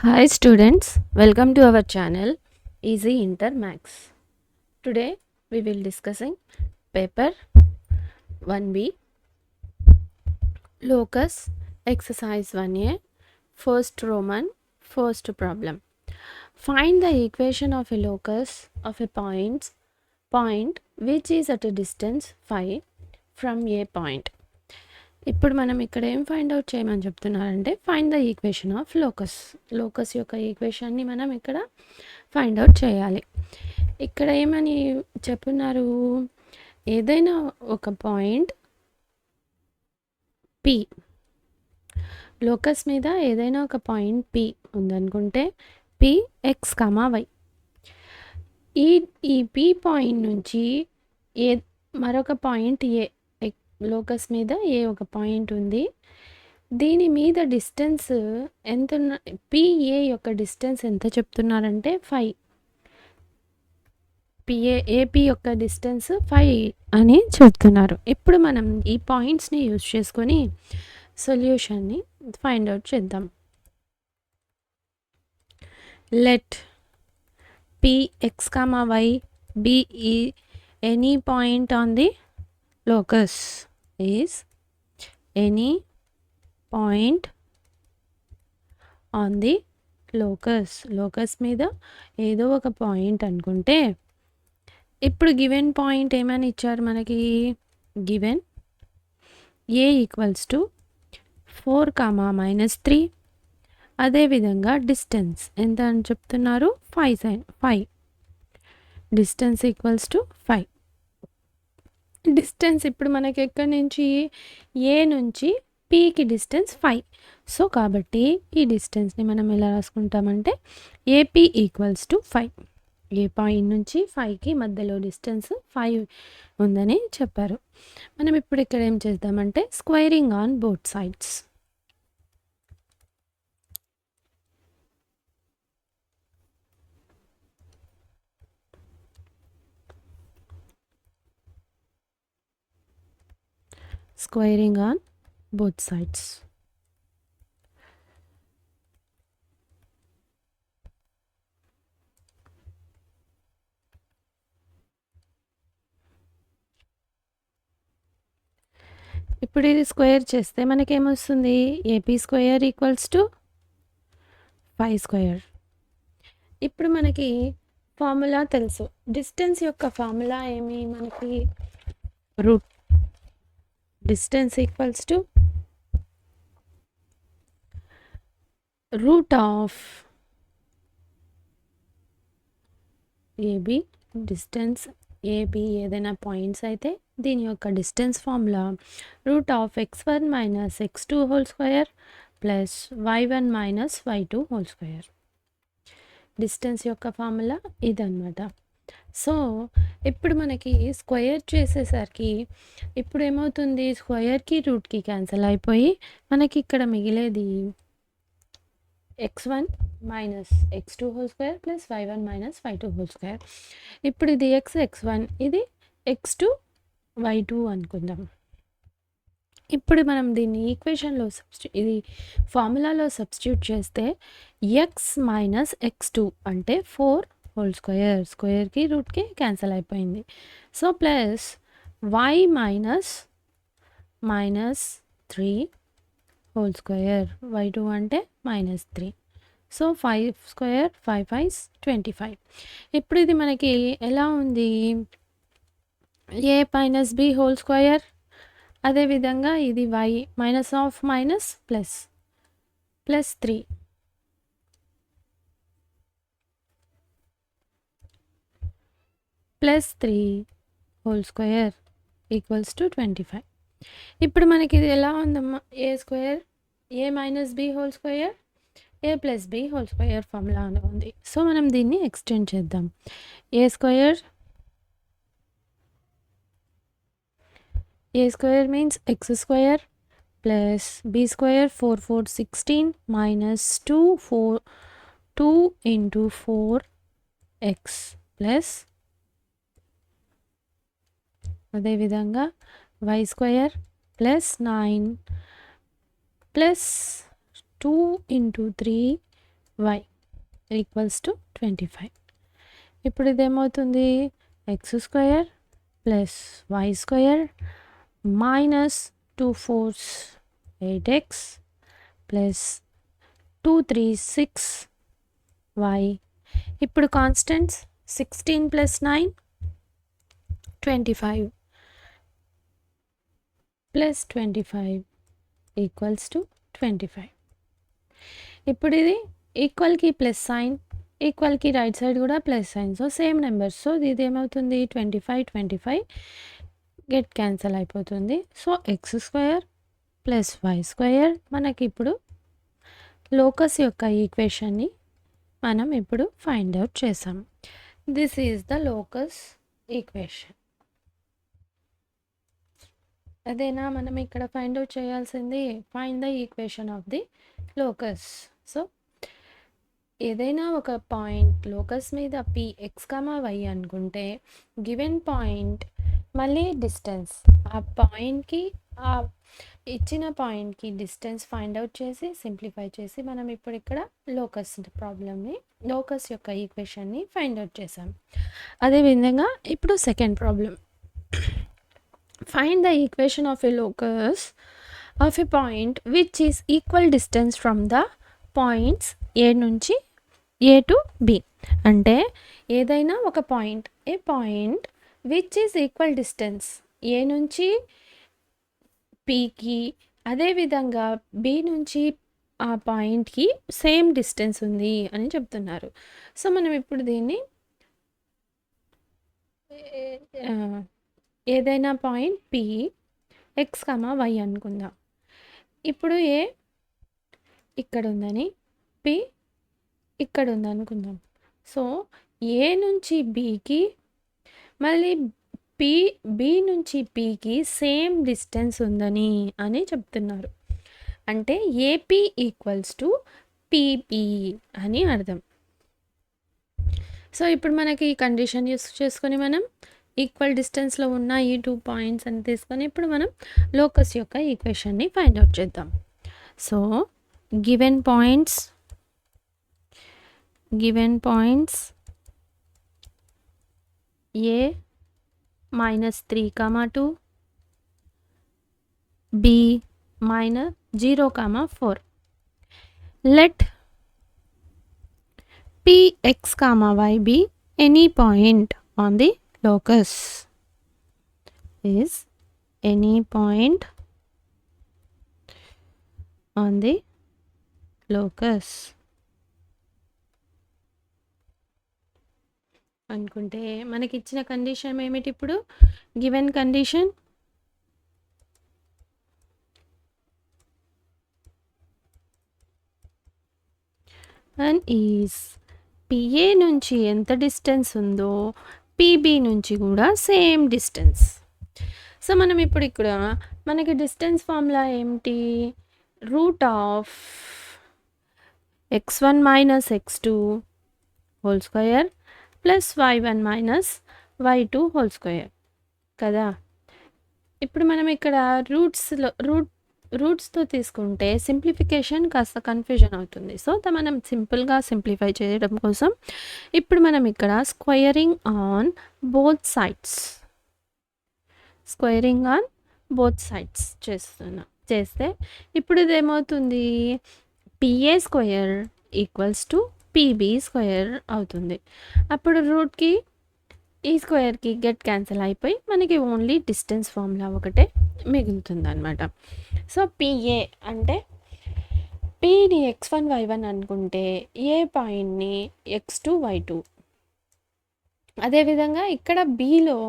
Hi students, welcome to our channel Easy Inter Max. Today we will discussing paper 1B locus exercise 1A first Roman first problem. Find the equation of a locus of a point which is at a distance phi from a point. ఇప్పుడు మనం ఇక్కడ ఏం find out చేయమని చెప్తున్నారంటే find the equation of locus యొక్క ఈక్వేషన్ని మనం ఇక్కడ ఫైండ్ అవుట్ చేయాలి. ఇక్కడ ఏమని చెప్తున్నారు, ఏదైనా ఒక పాయింట్ పి, లోకస్ మీద ఏదైనా ఒక పాయింట్ పి ఉందనుకుంటే పి ఎక్స్ కామా వై, ఈ పి పాయింట్ నుంచి మరొక పాయింట్ ఏ, లోకస్ మీద ఏ ఒక పాయింట్ ఉంది, దీని మీద డిస్టెన్స్ ఎంత పిఏ యొక్క డిస్టెన్స్ ఎంత చెప్తున్నారంటే 5, ఏపీ యొక్క డిస్టెన్స్ 5 అని చెప్తున్నారు. ఇప్పుడు మనం ఈ పాయింట్స్ని యూజ్ చేసుకొని సొల్యూషన్ని ఫైండ్ అవుట్ చేద్దాం. Let P x comma y be any point on the locus is any point on the locus మీద ఏదో ఒక పాయింట్ అనుకుంటే, ఇప్పుడు గివెన్ పాయింట్ ఏమని ఇచ్చారు మనకి, గివెన్ ఏ ఈక్వల్స్ టు 4, -3, అదేవిధంగా డిస్టెన్స్ ఎంత అని చెప్తున్నారు 5, డిస్టెన్స్ ఈక్వల్స్ టు 5. డిస్టెన్స్ ఇప్పుడు మనకి ఎక్కడి నుంచి ఏ నుంచి పీకి డిస్టెన్స్ 5. సో కాబట్టి ఈ డిస్టెన్స్ని మనం ఎలా రాసుకుంటామంటే AP equals to 5, A point నుంచి 5కి మధ్యలో డిస్టెన్స్ 5 ఉందని చెప్పారు. మనం ఇప్పుడు ఇక్కడ ఏం చేద్దామంటే squaring on both sides. Squaring on both sides. ఇప్పుడు ఇది స్క్వేర్ చేస్తే మనకేమొస్తుంది, AP square equals to 5 square. ఇప్పుడు మనకి ఫార్ములా తెలుసు, డిస్టెన్స్ యొక్క ఫార్ములా ఏమి మనకి, root distance equals to root of AB, distance AB ఏదైనా పాయింట్స్ అయితే దీని యొక్క distance formula root of x1 - x2 whole square plus y1 - y2 whole square. Distance యొక్క ఫార్ములా ఇదన్నమాట. సో ఇప్పుడు మనకి స్క్వేర్ చేసేసరికి ఇప్పుడు ఏమవుతుంది, స్క్వేర్కి రూట్కి క్యాన్సిల్ అయిపోయి మనకి ఇక్కడ మిగిలేది x1 - x2 whole square plus y1 - y2 whole square. ఇప్పుడు ఇది x1, ఇది x2 y2 అనుకుందాం. ఇప్పుడు మనం దీన్ని ఈక్వేషన్లో ఇది ఫార్ములాలో సబ్స్టిట్యూట్ చేస్తే x - x2 అంటే 4 హోల్ స్క్వేర్, స్క్వేర్కి రూట్కి క్యాన్సిల్ అయిపోయింది. So plus y -3 whole square, y2 అంటే -3. So 5 square 5 5 25. ఇప్పుడు ఇది మనకి ఎలా ఉంది, a - b హోల్ స్క్వేర్, అదేవిధంగా ఇది y minus of minus plus plus 3 +3 whole square equals to 25. ఇప్పుడు మనకి ఇది ఎలా ఉందమ్మా, A square a - b whole square a + b whole square formula ఉంది. సో మనం దీన్ని ఎక్స్టెండ్ చేద్దాం. A square means x square plus b square 4 4 16 -2 into 4x plus అదేవిధంగా y square plus 9 plus 2 into 3 Y equals to 25. ఇప్పుడు ఇదేమవుతుంది X square plus y square minus 2 4s 8x plus 2 3 6 y. ఇప్పుడు constants 16 plus 9 25 plus 25 equals to 25. ఇప్పుడు ఇది ఈక్వల్కి plus sign, ఈక్వల్కి right side కూడా plus sign, so same numbers. So ఇది ఏమవుతుంది 25 25 get cancel అయిపోతుంది. So X square plus y square మనకి ఇప్పుడు లోకస్ యొక్క ఈక్వేషన్ని మనం ఇప్పుడు ఫైండ్ అవుట్ చేసాం. This is the locus equation. అదేనా మనం ఇక్కడ ఫైండ్ అవుట్ చేయాల్సింది, find the equation of the locus. So ఏదైనా ఒక పాయింట్ లోకస్ మీద పి ఎక్స్ కామా వై అనుకుంటే గివెన్ పాయింట్ మళ్ళీ డిస్టెన్స్, ఆ పాయింట్కి ఆ ఇచ్చిన పాయింట్కి డిస్టెన్స్ ఫైండ్ అవుట్ చేసి సింప్లిఫై చేసి మనం ఇప్పుడు ఇక్కడ లోకస్ ప్రాబ్లమ్ని, లోకస్ యొక్క ఈక్వేషన్ని ఫైండ్ అవుట్ చేసాం. అదేవిధంగా ఇప్పుడు second problem, find the equation of a locus of a point which is equal distance from the points A నుంచి ఏ టు బి. అంటే ఏదైనా ఒక point, a point which is equal distance A నుంచి పికి, అదేవిధంగా బి నుంచి ఆ పాయింట్కి సేమ్ డిస్టెన్స్ ఉంది అని చెప్తున్నారు. సో మనం ఇప్పుడు దీన్ని ఏదైనా point P X comma y అనుకుందాం. ఇప్పుడు ఏ ఇక్కడ ఉందని, పి ఇక్కడ ఉందనుకుందాం. సో ఏ నుంచి బికి మళ్ళీ బి నుంచి పికి సేమ్ డిస్టెన్స్ ఉందని అని చెప్తున్నారు. అంటే ఏపీ ఈక్వల్స్ టు పిపి అని అర్థం. సో ఇప్పుడు మనకి ఈ కండిషన్ యూస్ చేసుకొని మనం ఈక్వల్ డిస్టెన్స్లో ఉన్న ఈ 2 పాయింట్స్ అని తీసుకొని ఇప్పుడు మనం లోకస్ యొక్క ఈక్వేషన్ని ఫైండ్ అవుట్ చేద్దాం. So given points A -3, 2 b -0, 4. Let px, y be any point on the locus. Is any point on the locus అనుకుంటే మనకి ఇచ్చిన కండిషన్ ఏమిటి? ఇప్పుడు given condition and is PA నుంచి ఎంత డిస్టెన్స్ ఉందో పిబి నుంచి కూడా సేమ్ డిస్టెన్స్. సో మనం ఇప్పుడు ఇక్కడ మనకి డిస్టెన్స్ ఫార్ములా ఏమిటి? Route of x1 minus x2 whole square plus y1 minus y2 whole square కదా. ఇప్పుడు మనం ఇక్కడ రూట్స్తో తీసుకుంటే సింప్లిఫికేషన్ కాస్త కన్ఫ్యూజన్ అవుతుంది. సో మనం సింపుల్గా సింప్లిఫై చేయడం కోసం ఇప్పుడు మనం ఇక్కడ స్క్వేరింగ్ ఆన్ బోత్ సైడ్స్ చేస్తే ఇప్పుడు ఇదేమవుతుంది? PA square equals to PB square అవుతుంది. అప్పుడు రూట్కి ఈ స్క్వేర్కి గెట్ క్యాన్సిల్ అయిపోయి మనకి ఓన్లీ డిస్టెన్స్ ఫార్ములా ఒకటే మిగులుతుంది అనమాట. సో పిఏ అంటే పిని x1 y1 అనుకుంటే ఏ పాయింట్ని x2 y2, అదేవిధంగా ఇక్కడ బిలో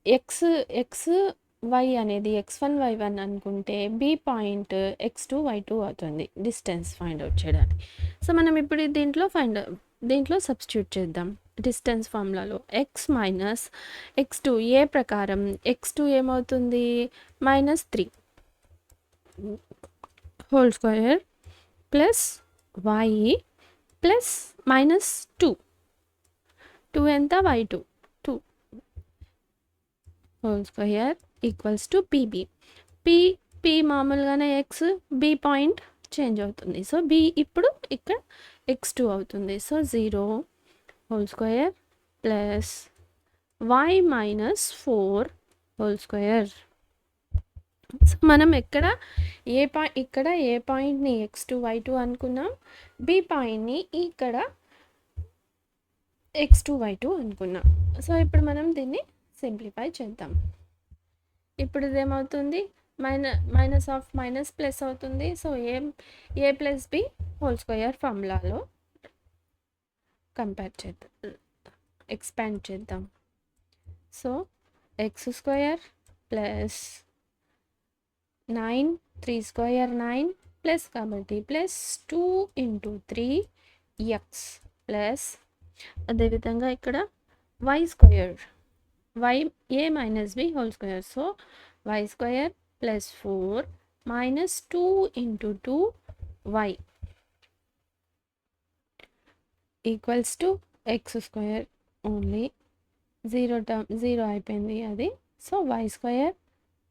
ఎక్స్ వై అనేది x1 y1 అనుకుంటే బి పాయింట్ x2 y2 అవుతుంది డిస్టెన్స్ ఫైండ్ అవుట్ చేయడానికి. సో మనం ఇప్పుడు దీంట్లో సబ్స్టిట్యూట్ చేద్దాం డిస్టెన్స్ ఫార్ములాలో. ఎక్స్ మైనస్ x2 ఏ ప్రకారం x2 ఏమవుతుంది? -3 whole square plus y plus -2 ఎంత? y2 2 whole square equals to PB. P మామూలుగానే ఎక్స్, బి పాయింట్ చేంజ్ అవుతుంది. సో బి ఇప్పుడు ఇక్కడ x2 అవుతుంది. So 0 whole square plus y minus 4 whole square. So మనం ఇక్కడ ఏ పాయింట్ని x2 y2 అనుకున్నాం, బి పాయింట్ని ఇక్కడ x2 y2 అనుకున్నాం. సో ఇప్పుడు మనం దీన్ని సింప్లిఫై చేద్దాం. ఇప్పుడు ఇదేమవుతుంది, మైనస్ ఆఫ్ మైనస్ ప్లస్ అవుతుంది. So A plus B whole square ఫార్ములాలో ఎక్స్పాండ్ చేద్దాం. So X square plus 9 3 square 9 plus కాబట్టి ప్లస్ 2 ఇంటూ 3 ఎక్స్ ప్లస్ అదేవిధంగా ఇక్కడ Y square A minus B whole square. So Y square plus 4 minus 2 into 2 Y equals to X square only 0 అయిపోయింది అది. So Y square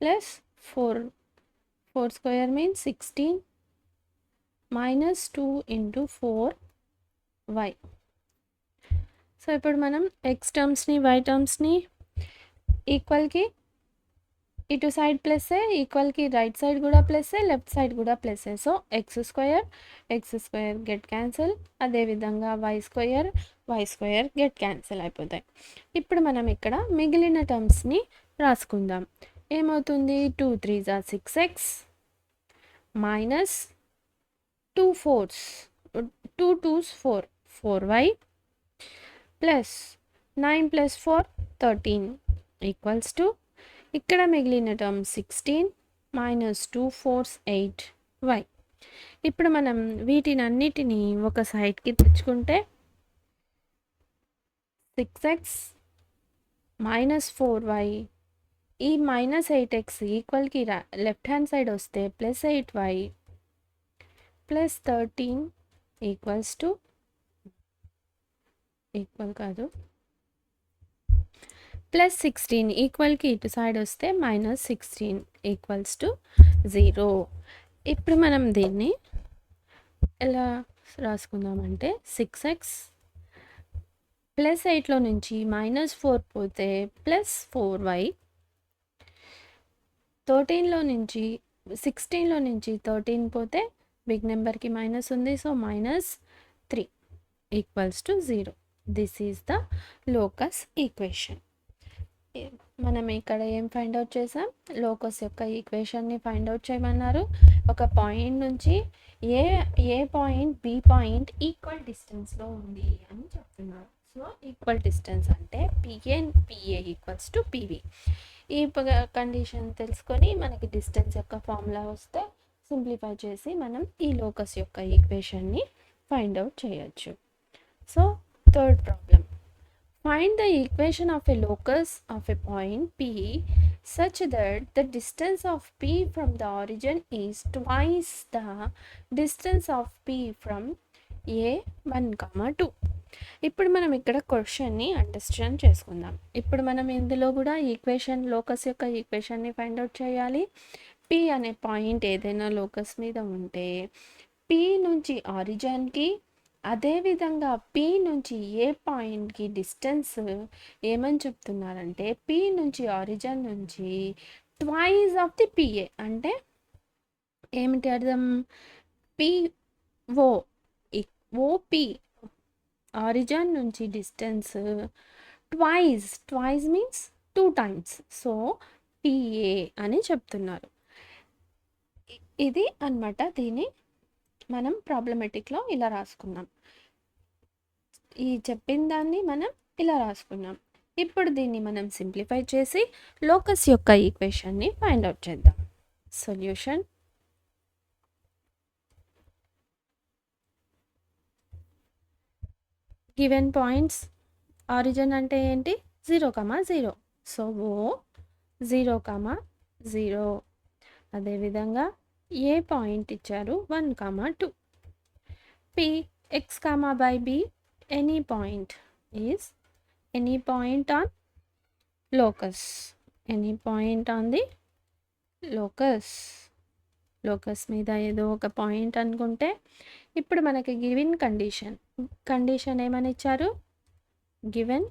plus 4 square means 16 minus 2 into 4 Y. So ఇప్పుడు మనం X టర్మ్స్ని Y టర్మ్స్ని ఈక్వల్కి ఇటు side ప్లస్సే, ఈక్వల్కి రైట్ సైడ్ కూడా ప్లస్సే, లెఫ్ట్ సైడ్ కూడా ప్లస్సే. So X square get cancel, అదేవిధంగా వై స్క్వేర్ గెట్ క్యాన్సిల్ అయిపోతాయి. ఇప్పుడు మనం ఇక్కడ మిగిలిన టర్మ్స్ని రాసుకుందాం. ఏమవుతుంది, 2 3s are 6x minus 2 4s 2 2s 4y plus 9 plus 4 13 equals to ఇక్కడ మిగిలిన టర్మ్ 16 మైనస్ 2 4s 8y. ఇప్పుడు మనం వీటిని అన్నిటినీ ఒక సైడ్కి తెచ్చుకుంటే 6x మైనస్ 4y ఈ మైనస్ 8x ఈక్వల్కి లెఫ్ట్ హ్యాండ్ సైడ్ వస్తే plus 8y plus 13 equals to equal కాదు ప్లస్ 16 ఈక్వల్కి ఇటు సైడ్ వస్తే మైనస్ 16 ఈక్వల్స్ టు 0. ఇప్పుడు మనం దీన్ని ఎలా రాసుకుందామంటే 6x ప్లస్ 8లో నుంచి మైనస్ 4 పోతే ప్లస్ 4y 13లో నుంచి 16లో నుంచి 13 పోతే బిగ్ నెంబర్కి మైనస్ ఉంది. So minus 3 equals to 0. This is the locus equation. మనం ఇక్కడ ఏం ఫైండ్ అవుట్ చేసాం, లోకస్ యొక్క ఈక్వేషన్ని ఫైండ్ అవుట్ చేయమన్నారు. ఒక పాయింట్ నుంచి ఏ పాయింట్ బి పాయింట్ ఈక్వల్ డిస్టెన్స్లో ఉంది అని చెప్తున్నారు. సో ఈక్వల్ డిస్టెన్స్ అంటే పిఏ ఈక్వల్స్ టు పివి. ఈ కండిషన్ తెలుసుకొని మనకి డిస్టెన్స్ యొక్క ఫార్ములా వస్తే సింప్లిఫై చేసి మనం ఈ లోకస్ యొక్క ఈక్వేషన్ని ఫైండ్ అవుట్ చేయొచ్చు. So third problem, find the equation of a locus of a point P such that the distance of P from the origin is twice the distance of P from A 1, 2. ఇప్పుడు మనం ఇక్కడ క్వశ్చన్ని understand చేసుకుందాం. ఇప్పుడు మనం ఇందులో కూడా equation locus యొక్క ఈక్వేషన్ని ఫైండ్ అవుట్ చేయాలి. P అనే పాయింట్ ఏదైనా లోకస్ మీద ఉంటే P నుంచి ఆరిజిన్కి అదేవిధంగా P నుంచి ఏ పాయింట్కి డిస్టెన్స్ ఏమని చెప్తున్నారంటే P నుంచి ఆరిజిన్ నుంచి ట్వైస్ ఆఫ్ ది పిఏ. అంటే ఏమిటి అర్థం, ఓపి ఆరిజిన్ నుంచి distance twice means 2 times. So PA అని చెప్తున్నారు. ఇది అన్నమాట. దీన్ని మనం ప్రాబ్లమెటిక్లో ఇలా రాసుకున్నాం. ఈ చెప్పిన దాన్ని మనం ఇలా రాసుకున్నాం. ఇప్పుడు దీన్ని మనం సింప్లిఫై చేసి లోకస్ యొక్క ఈక్వేషన్ని ఫైండ్ అవుట్ చేద్దాం. సొల్యూషన్, గివెన్ పాయింట్స్ ఆరిజిన్ అంటే ఏంటి, 0, 0. సో ఓ 0, 0. అదేవిధంగా ఏ పాయింట్ ఇచ్చారు 1, 2. P x, by B any point is any point on locus. Any point on the locus మీద ఏదో ఒక పాయింట్ అనుకుంటే ఇప్పుడు మనకి గివెన్ కండిషన్ ఏమని ఇచ్చారు, given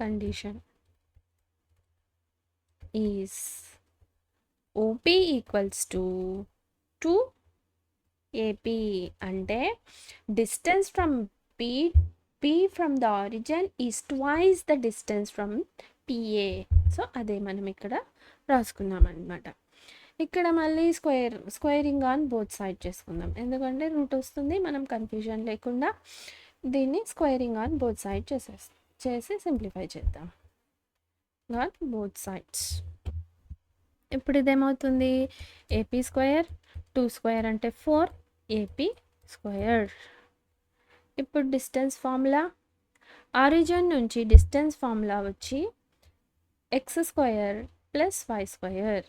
condition is OP equals to 2AP అంటే distance from P from the origin is twice the distance from PA. So అదే మనం ఇక్కడ రాసుకుందాం అనమాట. ఇక్కడ మళ్ళీ స్క్వేరింగ్ ఆన్ బోత్ సైడ్ చేసుకుందాం, ఎందుకంటే రూట్ వస్తుంది, మనం కన్ఫ్యూజన్ లేకుండా దీన్ని స్క్వేరింగ్ ఆన్ బోత్ సైడ్ చేసి సింప్లిఫై చేద్దాం ఆన్ బోత్ సైడ్స్. ఇప్పుడు ఇదేమవుతుంది, AP స్క్వేర్ 2 స్క్వేర్ అంటే 4 AP స్క్వేర్. ఇప్పుడు డిస్టెన్స్ ఫార్ములా, ఆరిజిన్ నుంచి డిస్టెన్స్ ఫార్ములా వచ్చి x square plus y square.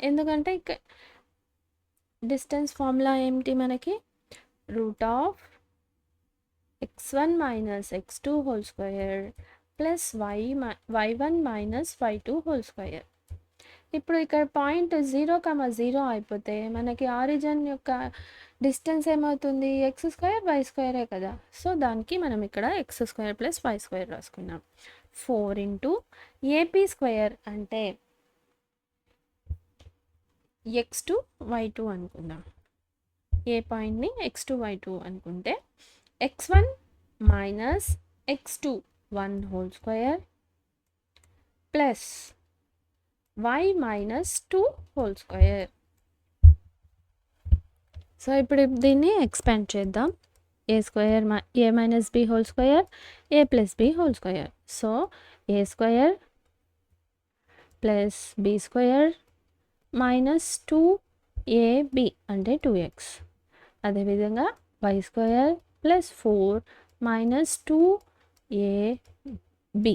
ఎందుకంటే ఇక్కడ డిస్టెన్స్ ఫార్ములా ఏమిటి మనకి, route of x1 minus x2 whole square plus y1 minus y2 whole square. ఇప్పుడు ఇక్కడ పాయింట్ 0,0 అయిపోతే మనకి ఆరిజిన్ యొక్క డిస్టెన్స్ ఏమవుతుంది, x స్క్వేర్ y స్క్వేరే కదా. సో దానికి మనం ఇక్కడ x square plus y square రాసుకున్నాం. 4 ఇంటూ AP స్క్వేర్ అంటే x2 y2 అనుకుందాం. ఏ పాయింట్ని x2 y2 అనుకుంటే x1 minus x2 1 whole square plus y minus 2 whole square. So ఇప్పుడు దీన్ని ఎక్స్పాండ్ చేద్దాం, a square a minus b whole square a plus b whole square. So a square plus b square minus 2ab అంటే 2x. అదేవిధంగా y square plus 4 minus 2ab.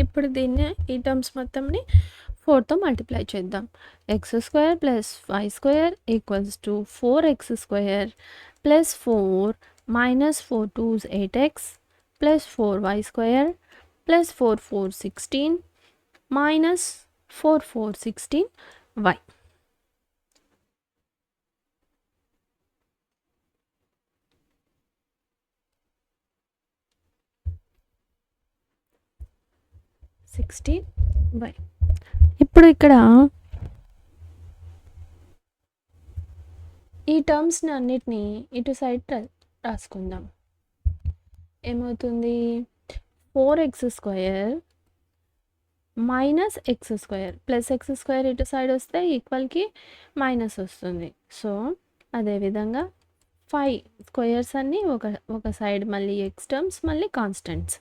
ఇప్పుడు దీన్ని ఈ terms మొత్తంని 4తో multiply చేద్దాం. x square plus y square equals to 4x square plus 4 minus 4 2s 8x plus 4y square plus 4 4 16 minus 4 4 16y. ఇప్పుడు ఇక్కడ ఈ టర్మ్స్ని అన్నిటినీ ఇటు సైడ్ రాసుకుందాం. ఏమవుతుంది, 4x square minus x square plus x square ఇటు సైడ్ వస్తే ఈక్వల్కి minus వస్తుంది. సో అదేవిధంగా 5 స్క్వేర్స్ అన్నీ ఒక సైడ్, మళ్ళీ x టర్మ్స్ మళ్ళీ constants.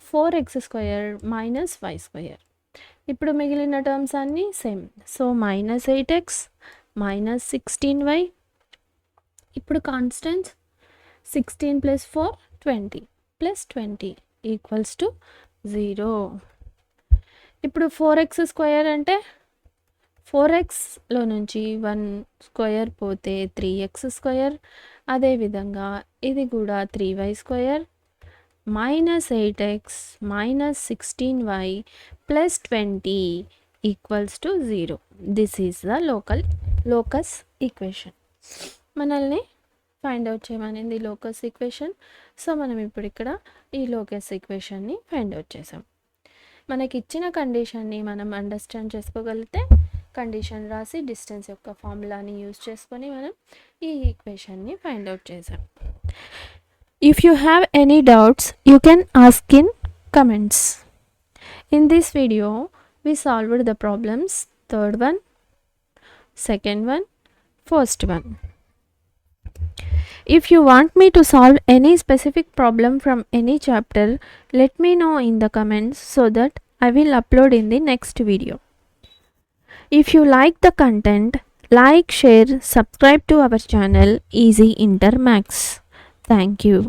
4x square minus y square. ఇప్పుడు మిగిలిన టర్మ్స్ అన్నీ same. So minus 8x minus 16y. ఇప్పుడు constants 16 plus 4 20 plus 20 equals to 0. ఇప్పుడు 4x స్క్వేర్ అంటే 4xలో నుంచి 1 స్క్వేర్ పోతే 3x స్క్వేర్. అదేవిధంగా ఇది కూడా 3y square minus 8x minus 16y plus 20 equals to 0. This is the locus equation. మనల్ని ఫైండ్ అవుట్ చేయమనింది లోకస్ ఈక్వేషన్. సో మనం ఇప్పుడు ఇక్కడ ఈ లోకస్ ఈక్వేషన్ని ఫైండ్ అవుట్ చేసాం. మనకి ఇచ్చిన కండిషన్ని మనం అండర్స్టాండ్ చేసుకోగలిగితే కండిషన్ రాసి డిస్టెన్స్ యొక్క ఫార్ములాని యూజ్ చేసుకొని మనం ఈ ఈక్వేషన్ని ఫైండ్ అవుట్ చేసాం. If you have any doubts, you can ask in comments. In this video, we solved the problems, third one, second one, first one. If you want me to solve any specific problem from any chapter, let me know in the comments so that I will upload in the next video. If you like the content, like, share, subscribe to our channel Easy Inter Maths. Thank you.